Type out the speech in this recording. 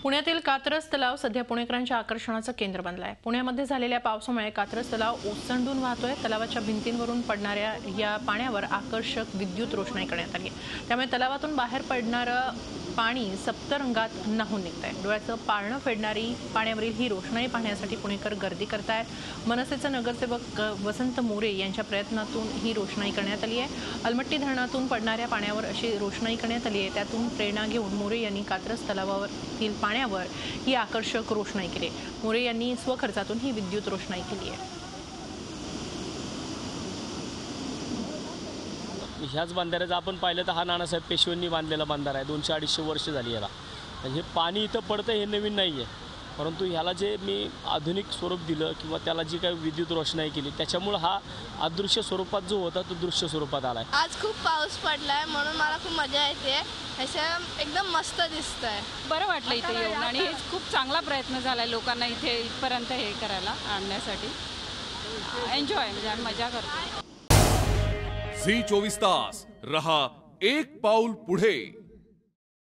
पुण्यातील कात्रज तलाव सध्या पुणेकरांच्या आकर्षणाचं केंद्र बनला आहे। पुण्यामध्ये झालेल्या पावसामुळे कात्रज तलाव ओसंडून वाहतोय। तलावाच्या भिंतींवरून पडणाऱ्या या पाण्यावर आकर्षक विद्युत रोषणाई करण्यात आली आहे। त्यामुळे तलावातून बाहेर पडणारं पाणी सप्तरंगात न्हाऊन निघतंय। डोळ्याचं पारणं फेडणारी पाण्यावरील ही रोषणाई पाहण्यासाठी पुणेकर गर्दी करतायत। मनसेचे नगरसेवक वसंत मोरे यांच्या प्रयत्नातून ही रोषणाई करण्यात आली आहे। अलमट्टी धरणातून पडणाऱ्या पाण्यावर अशी रोषणाई करण्यात आली आहे। त्यातून प्रेरणा घेऊन मोरे यांनी कात्रज तलावावरील पाण्यावर ही आकर्षक रोषणाई केली। मोरे यांनी स्वखर्चातून ही विद्युत रोषणाई केली आहे। ह्याच बंधाऱ्याचा आपण पाहिलं तर हा नानासाहेब पेशव्यांनी बांधलेला बंधारा आहे। 200-250 वर्ष झाली याला। हे पाणी इथं पडतं हे नवीन नाही आहे, परंतु ह्याला जे मी आधुनिक स्वरूप दिलं किंवा त्याला जी काही विद्युत रोषणाई केली त्याच्यामुळे हा अदृश्य स्वरूपात जो होता तो दृश्य स्वरूपात आलाय। आज खूप पाऊस पडलाय म्हणून मला खूप मजा येते। असं एकदम मस्त दिसतंय। बरं वाटलं इथे येऊन आणि हे खूप चांगला प्रयत्न झालाय लोकांना इथे इथपर्यंत हे करायला आणण्यासाठी। एन्जॉय म्हणजे मजा करतो। झी 24 तास रहा एक पाऊल पुढे।